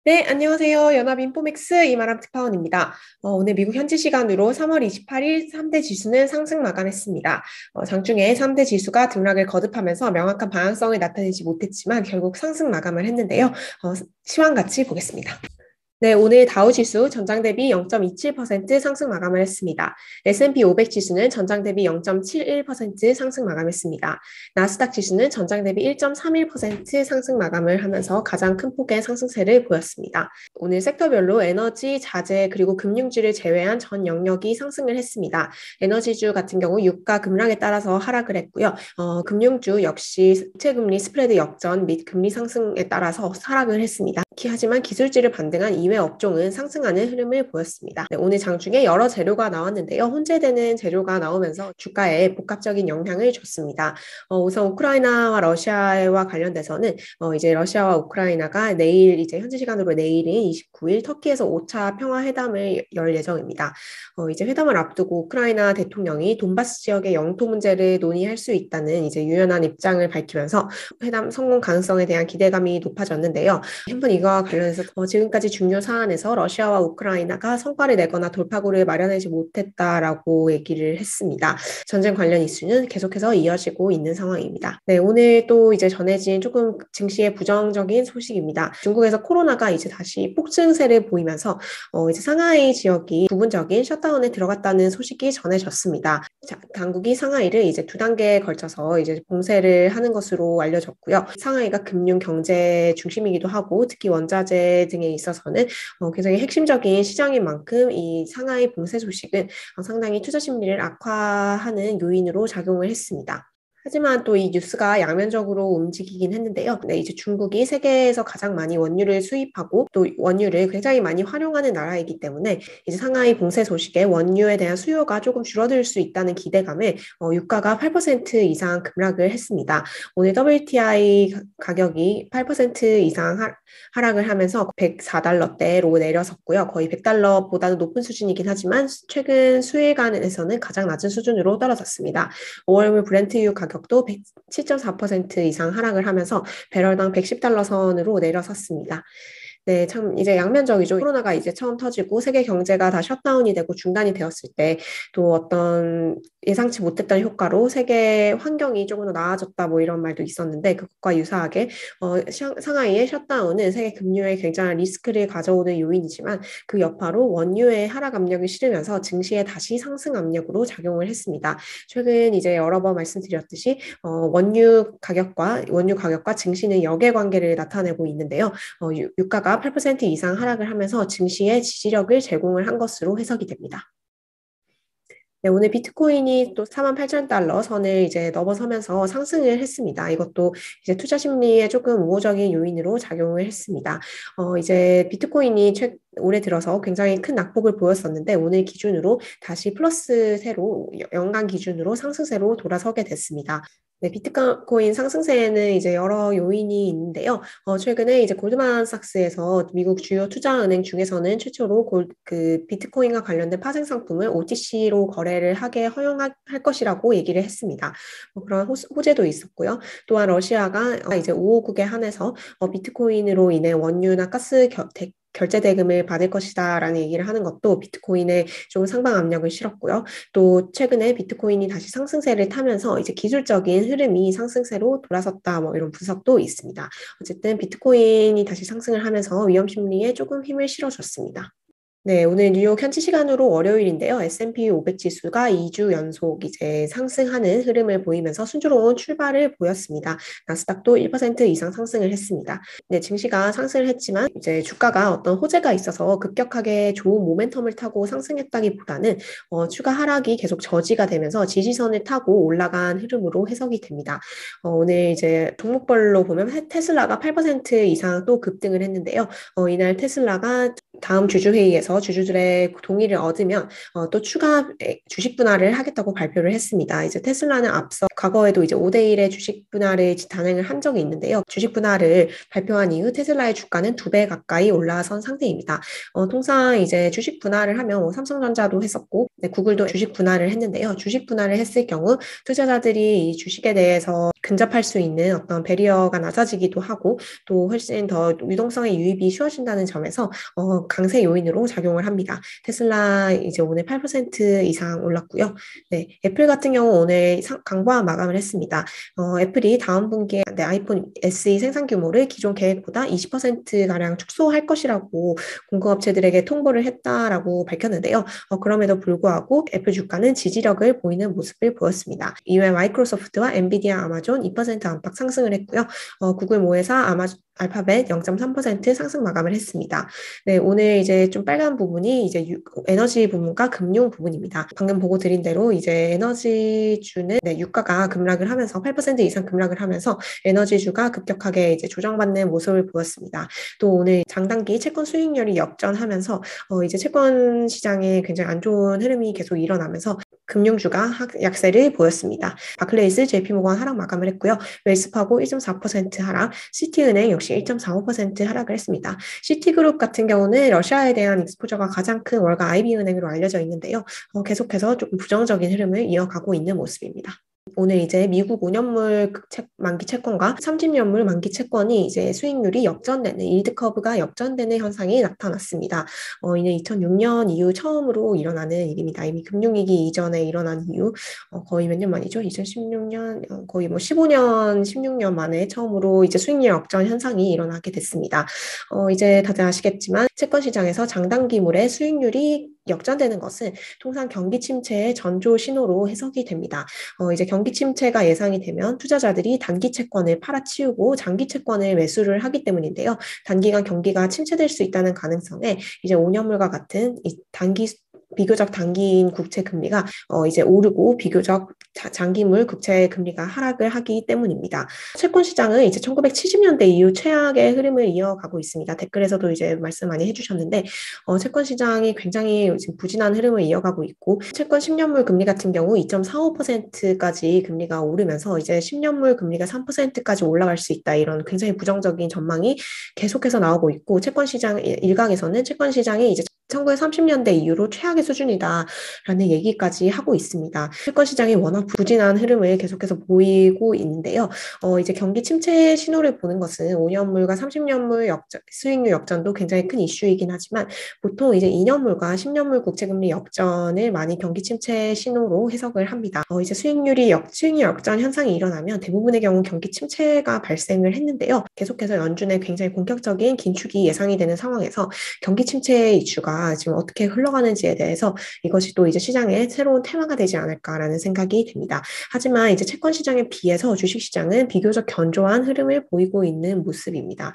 네, 안녕하세요. 연합인포맥스 이마람 특파원입니다. 오늘 미국 현지 시간으로 3월 28일 3대 지수는 상승 마감했습니다. 장중에 3대 지수가 등락을 거듭하면서 명확한 방향성을 나타내지 못했지만 결국 상승 마감을 했는데요. 시황 같이 보겠습니다. 네, 오늘 다우 지수 전장 대비 0.27% 상승 마감을 했습니다. S&P 500 지수는 전장 대비 0.71% 상승 마감했습니다. 나스닥 지수는 전장 대비 1.31% 상승 마감을 하면서 가장 큰 폭의 상승세를 보였습니다. 오늘 섹터별로 에너지, 자재, 그리고 금융주를 제외한 전 영역이 상승을 했습니다. 에너지주 같은 경우 유가 급락에 따라서 하락을 했고요. 금융주 역시 국채금리 스프레드 역전 및 금리 상승에 따라서 하락을 했습니다. 하지만 기술지를 반등한 이외 업종은 상승하는 흐름을 보였습니다. 네, 오늘 장중에 여러 재료가 나왔는데요. 혼재되는 재료가 나오면서 주가에 복합적인 영향을 줬습니다. 우선 우크라이나와 러시아와 관련돼서는 이제 러시아와 우크라이나가 내일 이제 현지 시간으로 내일인 29일 터키에서 5차 평화회담을 열 예정입니다. 이제 회담을 앞두고 우크라이나 대통령이 돈바스 지역의 영토 문제를 논의할 수 있다는 이제 유연한 입장을 밝히면서 회담 성공 가능성에 대한 기대감이 높아졌는데요. 한번 이거와 관련해서 지금까지 중요 사안에서 러시아와 우크라이나가 성과를 내거나 돌파구를 마련하지 못했다라고 얘기를 했습니다. 전쟁 관련 이슈는 계속해서 이어지고 있는 상황입니다. 네, 오늘 또 이제 전해진 조금 증시의 부정적인 소식입니다. 중국에서 코로나가 이제 다시 폭증세를 보이면서 이제 상하이 지역이 부분적인 셧다운에 들어갔다는 소식이 전해졌습니다. 당국이 상하이를 이제 2단계에 걸쳐서 이제 봉쇄를 하는 것으로 알려졌고요. 상하이가 금융 경제 중심이기도 하고 특히 원자재 등에 있어서는 굉장히 핵심적인 시장인 만큼 이 상하이 봉쇄 소식은 상당히 투자 심리를 악화하는 요인으로 작용을 했습니다. 하지만 또 이 뉴스가 양면적으로 움직이긴 했는데요. 네, 이제 중국이 세계에서 가장 많이 원유를 수입하고 또 원유를 굉장히 많이 활용하는 나라이기 때문에 이제 상하이 봉쇄 소식에 원유에 대한 수요가 조금 줄어들 수 있다는 기대감에 유가가 8% 이상 급락을 했습니다. 오늘 WTI 가격이 8% 이상 하락을 하면서 104달러대로 내려섰고요. 거의 100달러보다는 높은 수준이긴 하지만 최근 수일간에서는 가장 낮은 수준으로 떨어졌습니다. 5월물 브렌트유 가격도 7.4% 이상 하락을 하면서 배럴당 110달러 선으로 내려섰습니다. 네, 참 이제 양면적이죠. 코로나가 이제 처음 터지고 세계 경제가 다 셧다운이 되고 중단이 되었을 때 또 어떤 예상치 못했던 효과로 세계 환경이 조금 더 나아졌다 뭐 이런 말도 있었는데 그것과 유사하게 상하이의 셧다운은 세계 금융에 굉장한 리스크를 가져오는 요인이지만 그 여파로 원유의 하락 압력이 실으면서 증시에 다시 상승 압력으로 작용을 했습니다. 최근 이제 여러 번 말씀드렸듯이 원유 가격과 증시는 역의 관계를 나타내고 있는데요. 유가가 8% 이상 하락을 하면서 증시에 지지력을 제공을 한 것으로 해석이 됩니다. 네, 오늘 비트코인이 또 48,000달러 선을 이제 넘어서면서 상승을 했습니다. 이것도 이제 투자 심리에 조금 우호적인 요인으로 작용을 했습니다. 이제 비트코인이 올해 들어서 굉장히 큰 낙폭을 보였었는데 오늘 기준으로 다시 플러스세로 연간 기준으로 상승세로 돌아서게 됐습니다. 네, 비트코인 상승세에는 이제 여러 요인이 있는데요. 최근에 이제 골드만삭스에서 미국 주요 투자은행 중에서는 최초로 그 비트코인과 관련된 파생 상품을 OTC로 거래를 하게 허용할 것이라고 얘기를 했습니다. 그런 호재도 있었고요. 또한 러시아가 이제 5호국에 한해서 비트코인으로 인해 원유나 가스 결제 대금을 받을 것이다라는 얘기를 하는 것도 비트코인에 좀 상방 압력을 실었고요. 또 최근에 비트코인이 다시 상승세를 타면서 이제 기술적인 흐름이 상승세로 돌아섰다 뭐 이런 분석도 있습니다. 어쨌든 비트코인이 다시 상승을 하면서 위험 심리에 조금 힘을 실어줬습니다. 네, 오늘 뉴욕 현지 시간으로 월요일인데요. S&P 500 지수가 2주 연속 이제 상승하는 흐름을 보이면서 순조로운 출발을 보였습니다. 나스닥도 1% 이상 상승을 했습니다. 네, 증시가 상승을 했지만 이제 주가가 어떤 호재가 있어서 급격하게 좋은 모멘텀을 타고 상승했다기보다는 추가 하락이 계속 저지가 되면서 지지선을 타고 올라간 흐름으로 해석이 됩니다. 오늘 이제 종목별로 보면 테슬라가 8% 이상 또 급등을 했는데요. 이날 테슬라가 다음 주주회의에서 회의에서 주주들의 동의를 얻으면 또 추가 주식 분할을 하겠다고 발표를 했습니다. 이제 테슬라는 앞서 과거에도 이제 5대1의 주식 분할을 단행을 한 적이 있는데요. 주식 분할을 발표한 이후 테슬라의 주가는 2배 가까이 올라선 상태입니다. 통상 이제 주식 분할을 하면 뭐 삼성전자도 했었고, 네, 구글도 주식 분할을 했는데요. 주식 분할을 했을 경우 투자자들이 이 주식에 대해서 근접할 수 있는 어떤 배리어가 낮아지기도 하고 또 훨씬 더 유동성의 유입이 쉬워진다는 점에서 강세 요인으로 작용을 합니다. 테슬라 이제 오늘 8% 이상 올랐고요. 네, 애플 같은 경우 오늘 강보한 마감을 했습니다. 애플이 다음 분기에 아이폰 SE 생산 규모를 기존 계획보다 20%가량 축소할 것이라고 공급업체들에게 통보를 했다라고 밝혔는데요. 그럼에도 불구하고 애플 주가는 지지력을 보이는 모습을 보였습니다. 이외 마이크로소프트와 엔비디아, 아마존 2% 안팎 상승을 했고요. 구글 모회사, 알파벳 0.3% 상승 마감을 했습니다. 네, 오늘 이제 좀 빨간 부분이 이제 에너지 부분과 금융 부분입니다. 방금 보고 드린 대로 이제 에너지주는 유가가 급락을 하면서 8% 이상 급락을 하면서 에너지주가 급격하게 이제 조정받는 모습을 보였습니다. 또 오늘 장단기 채권 수익률이 역전하면서 이제 채권 시장에 굉장히 안 좋은 흐름이 계속 일어나면서 금융주가 약세를 보였습니다. 바클레이스, JP모건 하락 마감을 했고요. 웰스파고 1.4% 하락, 시티은행 역시 1.45% 하락을 했습니다. 시티그룹 같은 경우는 러시아에 대한 익스포저가 가장 큰 월가 IB은행으로 알려져 있는데요. 계속해서 조금 부정적인 흐름을 이어가고 있는 모습입니다. 오늘 이제 미국 5년물 만기 채권과 30년물 만기 채권이 이제 수익률이 역전되는 일드 커브가 역전되는 현상이 나타났습니다. 이는 2006년 이후 처음으로 일어나는 일입니다. 이미 금융위기 이전에 일어난 이후 거의 몇 년 만이죠? 2016년 거의 뭐 15년, 16년 만에 처음으로 이제 수익률 역전 현상이 일어나게 됐습니다. 이제 다들 아시겠지만 채권 시장에서 장단기물의 수익률이 역전되는 것은 통상 경기 침체의 전조 신호로 해석이 됩니다. 이제 경기 침체가 예상이 되면 투자자들이 단기 채권을 팔아치우고 장기 채권을 매수를 하기 때문인데요. 단기간 경기가 침체될 수 있다는 가능성에 이제 5년물과 같은 비교적 단기인 국채 금리가 이제 오르고 비교적 장기물 국채 금리가 하락을 하기 때문입니다. 채권 시장은 이제 1970년대 이후 최악의 흐름을 이어가고 있습니다. 댓글에서도 이제 말씀 많이 해주셨는데 채권 시장이 굉장히 지금 부진한 흐름을 이어가고 있고 채권 10년물 금리 같은 경우 2.45%까지 금리가 오르면서 이제 10년물 금리가 3%까지 올라갈 수 있다 이런 굉장히 부정적인 전망이 계속해서 나오고 있고 채권 시장 일각에서는 채권 시장이 이제 1930년대 이후로 최악의 수준이다라는 얘기까지 하고 있습니다. 채권 시장이 워낙 부진한 흐름을 계속해서 보이고 있는데요. 이제 경기 침체 신호를 보는 것은 5년물과 30년물 수익률 역전도 굉장히 큰 이슈이긴 하지만 보통 이제 2년물과 10년물 국채금리 역전을 많이 경기 침체 신호로 해석을 합니다. 이제 수익률 역전 현상이 일어나면 대부분의 경우 경기 침체가 발생을 했는데요. 계속해서 연준의 굉장히 본격적인 긴축이 예상이 되는 상황에서 경기 침체의 이슈가 지금 어떻게 흘러가는지에 대해서 이것이 또 이제 시장의 새로운 테마가 되지 않을까라는 생각이 듭니다. 하지만 이제 채권 시장에 비해서 주식 시장은 비교적 견조한 흐름을 보이고 있는 모습입니다.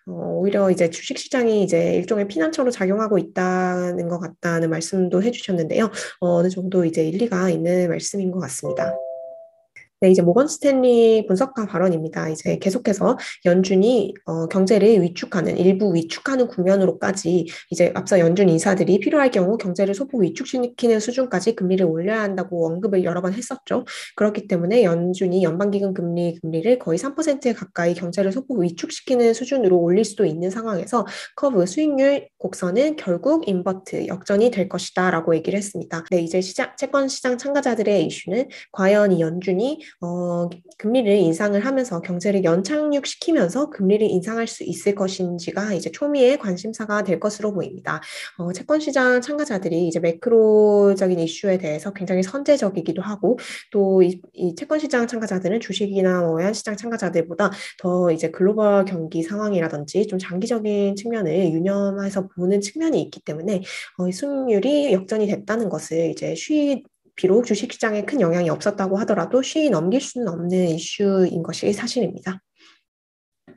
오히려 이제 주식 시장이 이제 일종의 피난처로 작용하고 있다는 것 같다는 말씀도 해주셨는데요. 어느 정도 이제 일리가 있는 말씀인 것 같습니다. 네, 이제 모건 스탠리 분석가 발언입니다. 이제 계속해서 연준이 경제를 일부 위축하는 국면으로까지 이제 앞서 연준 인사들이 필요할 경우 경제를 소폭 위축시키는 수준까지 금리를 올려야 한다고 언급을 여러 번 했었죠. 그렇기 때문에 연준이 연방기금 금리를 거의 3%에 가까이 경제를 소폭 위축시키는 수준으로 올릴 수도 있는 상황에서 커브 수익률 곡선은 결국 인버트 역전이 될 것이다라고 얘기를 했습니다. 네, 이제 채권 시장 참가자들의 이슈는 과연 이 연준이 금리를 인상을 하면서 경제를 연착륙시키면서 금리를 인상할 수 있을 것인지가 이제 초미의 관심사가 될 것으로 보입니다. 채권 시장 참가자들이 이제 매크로적인 이슈에 대해서 굉장히 선제적이기도 하고 또 이 채권 시장 참가자들은 주식이나 외환 시장 참가자들보다 더 이제 글로벌 경기 상황이라든지 좀 장기적인 측면을 유념해서 보는 측면이 있기 때문에 수익률이 역전이 됐다는 것을 이제 비록 주식시장에 큰 영향이 없었다고 하더라도 쉬이 넘길 수는 없는 이슈인 것이 사실입니다.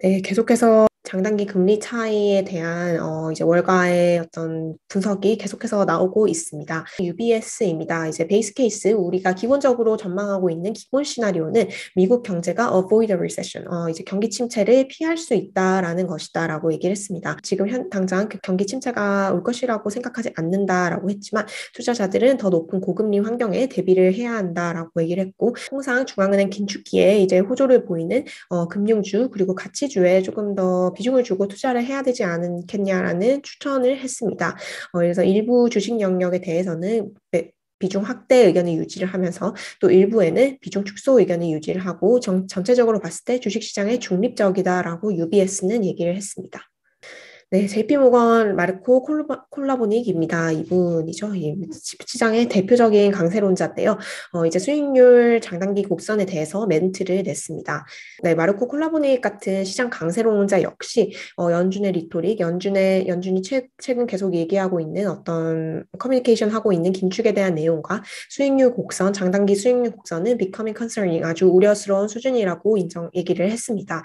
네, 계속해서 장단기 금리 차이에 대한 이제 월가의 어떤 분석이 계속해서 나오고 있습니다. UBS입니다. 이제 베이스 케이스 우리가 기본적으로 전망하고 있는 기본 시나리오는 미국 경제가 avoid a recession, 이제 경기 침체를 피할 수 있다라는 것이다라고 얘기를 했습니다. 지금 당장 그 경기 침체가 올 것이라고 생각하지 않는다라고 했지만 투자자들은 더 높은 고금리 환경에 대비를 해야 한다라고 얘기를 했고, 통상 중앙은행 긴축기에 이제 호조를 보이는 금융주 그리고 가치주에 조금 더 비중을 주고 투자를 해야 되지 않겠냐라는 추천을 했습니다. 그래서 일부 주식 영역에 대해서는 비중 확대 의견을 유지를 하면서 또 일부에는 비중 축소 의견을 유지를 하고 전체적으로 봤을 때 주식시장에 중립적이다라고 UBS는 얘기를 했습니다. 네, JP모건 마르코 콜라보닉입니다. 이분이죠. 시장의 대표적인 강세론자인데요. 이제 수익률 장단기 곡선에 대해서 멘트를 냈습니다. 네, 마르코 콜라보닉 같은 시장 강세론자 역시 연준의 리토릭, 연준이 최근 계속 얘기하고 있는 어떤 커뮤니케이션 하고 있는 긴축에 대한 내용과 수익률 곡선, 장단기 수익률 곡선은 becoming concerning, 아주 우려스러운 수준이라고 얘기를 했습니다.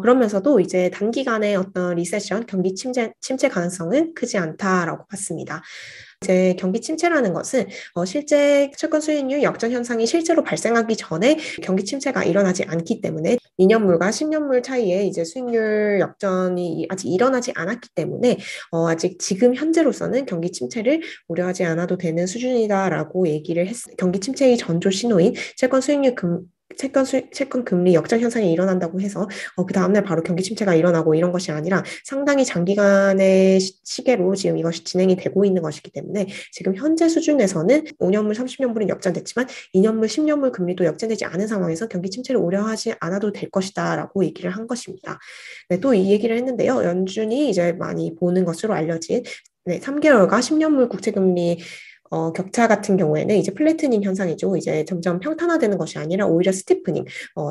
그러면서도 이제 단기간의 어떤 리세션, 경기 침체 가능성은 크지 않다라고 봤습니다. 이제 경기 침체라는 것은 실제 채권 수익률 역전 현상이 실제로 발생하기 전에 경기 침체가 일어나지 않기 때문에 2년물과 10년물 사이에 이제 수익률 역전이 아직 일어나지 않았기 때문에 아직 지금 현재로서는 경기 침체를 우려하지 않아도 되는 수준이다라고 얘기를 했습니다. 경기 침체의 전조 신호인 채권 금리 역전 현상이 일어난다고 해서 그 다음날 바로 경기 침체가 일어나고 이런 것이 아니라 상당히 장기간의 시계로 지금 이것이 진행이 되고 있는 것이기 때문에 지금 현재 수준에서는 5년물, 30년물은 역전됐지만 2년물, 10년물 금리도 역전되지 않은 상황에서 경기 침체를 우려하지 않아도 될 것이다 라고 얘기를 한 것입니다. 네, 또 이 얘기를 했는데요. 연준이 이제 많이 보는 것으로 알려진 3개월과 10년물 국채금리 격차 같은 경우에는 이제 플래트닝 현상이죠. 이제 점점 평탄화되는 것이 아니라 오히려 스티프닝,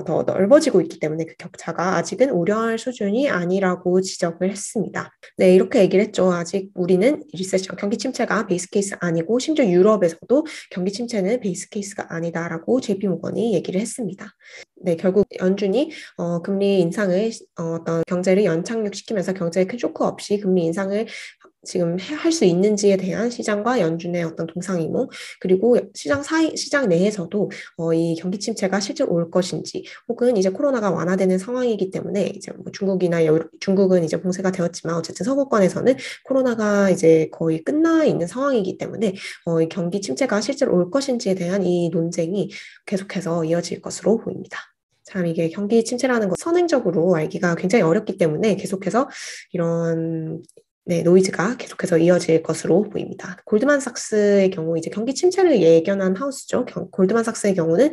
더 넓어지고 있기 때문에 그 격차가 아직은 우려할 수준이 아니라고 지적을 했습니다. 네, 이렇게 얘기를 했죠. 아직 우리는 리세션, 경기 침체가 베이스 케이스 아니고 심지어 유럽에서도 경기 침체는 베이스 케이스가 아니다라고 JP모건이 얘기를 했습니다. 네, 결국 연준이 금리 인상을 어떤 경제를 연착륙시키면서 경제에 큰 쇼크 없이 금리 인상을 지금 할 수 있는지에 대한 시장과 연준의 어떤 동상이몽, 그리고 시장 내에서도 이 경기 침체가 실제로 올 것인지, 혹은 이제 코로나가 완화되는 상황이기 때문에 이제 뭐 중국은 이제 봉쇄가 되었지만 어쨌든 서구권에서는 코로나가 이제 거의 끝나 있는 상황이기 때문에 이 경기 침체가 실제로 올 것인지에 대한 이 논쟁이 계속해서 이어질 것으로 보입니다. 참 이게 경기 침체라는 것 선행적으로 알기가 굉장히 어렵기 때문에 계속해서 이런 노이즈가 계속해서 이어질 것으로 보입니다. 골드만삭스의 경우 이제 경기 침체를 예견한 하우스죠. 골드만삭스의 경우는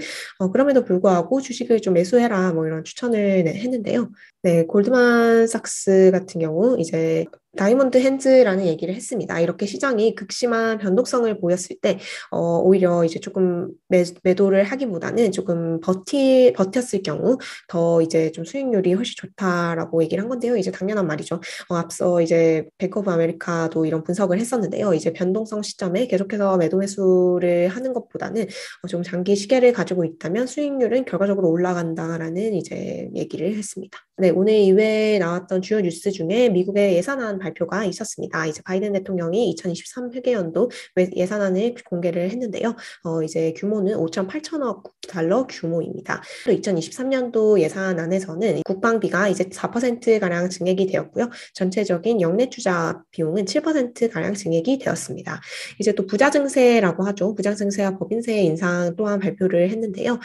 그럼에도 불구하고 주식을 좀 매수해라 뭐 이런 추천을 했는데요. 네, 골드만삭스 같은 경우 이제 다이몬드 핸즈라는 얘기를 했습니다. 이렇게 시장이 극심한 변동성을 보였을 때 오히려 이제 조금 매도를 하기보다는 조금 버텼을 경우 더 이제 좀 수익률이 훨씬 좋다라고 얘기를 한 건데요. 이제 당연한 말이죠. 앞서 이제 뱅크 오브 아메리카도 이런 분석을 했었는데요. 이제 변동성 시점에 계속해서 매도 매수를 하는 것보다는 좀 장기 시계를 가지고 있다면 수익률은 결과적으로 올라간다라는 이제 얘기를 했습니다. 네, 오늘 이외에 나왔던 주요 뉴스 중에 미국의 예산안 발표가 있었습니다. 이제 바이든 대통령이 2023 회계연도 예산안을 공개를 했는데요. 이제 규모는 5,800억 달러 규모입니다. 또 2023년도 예산안에서는 국방비가 이제 4%가량 증액이 되었고요. 전체적인 역내 투자 비용은 7%가량 증액이 되었습니다. 이제 또 부자 증세라고 하죠. 부자 증세와 법인세 인상 또한 발표를 했는데요.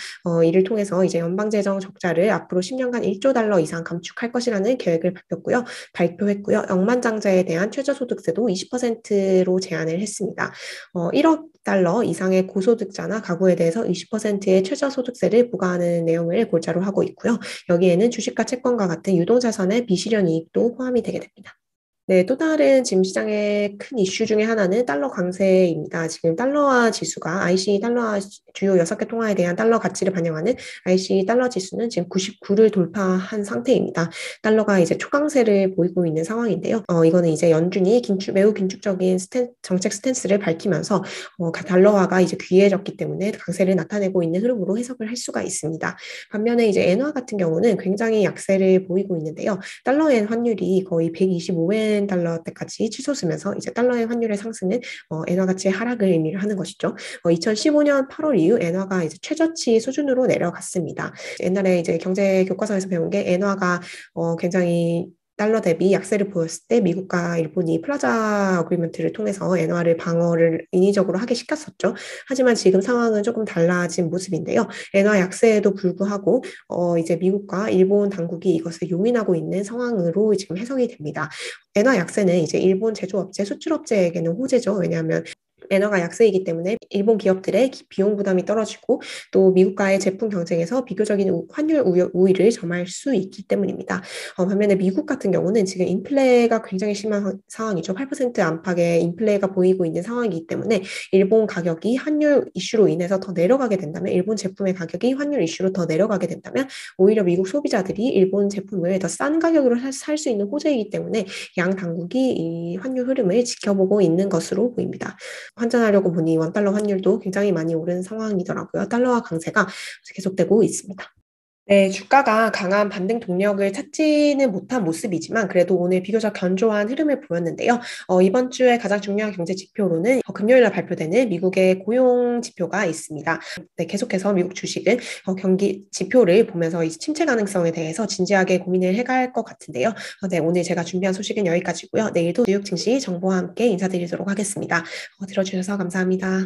이를 통해서 이제 연방재정 적자를 앞으로 10년간 1조 달러 이상 감축할 것이라는 계획을 발표했고요. 억만장자에 대한 최저소득세도 20%로 제한을 했습니다. 1억 달러 이상의 고소득자나 가구에 대해서 20%의 최저소득세를 부과하는 내용을 골자로 하고 있고요. 여기에는 주식과 채권과 같은 유동자산의 비실현 이익도 포함이 되게 됩니다. 네, 또 다른 지금 시장의 큰 이슈 중에 하나는 달러 강세입니다. 지금 달러화 지수가 IC 달러화 주요 6개 통화에 대한 달러 가치를 반영하는 IC 달러 지수는 지금 99를 돌파한 상태입니다. 달러가 이제 초강세를 보이고 있는 상황인데요. 이거는 이제 연준이 매우 긴축적인 정책 스탠스를 밝히면서 달러화가 이제 귀해졌기 때문에 강세를 나타내고 있는 흐름으로 해석을 할 수가 있습니다. 반면에 이제 엔화 같은 경우는 굉장히 약세를 보이고 있는데요. 달러엔 환율이 거의 125엔 달러대까지 치솟으면서 이제 달러의 환율의 상승은 엔화 가치의 하락을 의미를 하는 것이죠. 2015년 8월 이후 엔화가 이제 최저치 수준으로 내려갔습니다. 옛날에 이제 경제 교과서에서 배운 게 엔화가 굉장히 달러 대비 약세를 보였을 때 미국과 일본이 플라자 어그리먼트를 통해서 엔화를 방어를 인위적으로 하게 시켰었죠. 하지만 지금 상황은 조금 달라진 모습인데요. 엔화 약세에도 불구하고 이제 미국과 일본 당국이 이것을 용인하고 있는 상황으로 지금 해석이 됩니다. 엔화 약세는 이제 일본 제조업체, 수출업체에게는 호재죠. 왜냐하면 엔화가 약세이기 때문에 일본 기업들의 비용 부담이 떨어지고 또 미국과의 제품 경쟁에서 비교적인 환율 우위를 점할 수 있기 때문입니다. 반면에 미국 같은 경우는 지금 인플레가 굉장히 심한 상황이죠. 8% 안팎의 인플레가 보이고 있는 상황이기 때문에 일본 가격이 환율 이슈로 인해서 더 내려가게 된다면 일본 제품의 가격이 환율 이슈로 더 내려가게 된다면 오히려 미국 소비자들이 일본 제품을 더 싼 가격으로 살 수 있는 호재이기 때문에 양 당국이 이 환율 흐름을 지켜보고 있는 것으로 보입니다. 환전하려고 보니 원달러 환율도 굉장히 많이 오른 상황이더라고요. 달러화 강세가 계속되고 있습니다. 네, 주가가 강한 반등 동력을 찾지는 못한 모습이지만 그래도 오늘 비교적 견조한 흐름을 보였는데요. 이번 주에 가장 중요한 경제 지표로는 금요일 날 발표되는 미국의 고용 지표가 있습니다. 네, 계속해서 미국 주식은 경기 지표를 보면서 이 침체 가능성에 대해서 진지하게 고민을 해갈 것 같은데요. 네, 오늘 제가 준비한 소식은 여기까지고요. 내일도 뉴욕 증시 정보와 함께 인사드리도록 하겠습니다. 들어주셔서 감사합니다.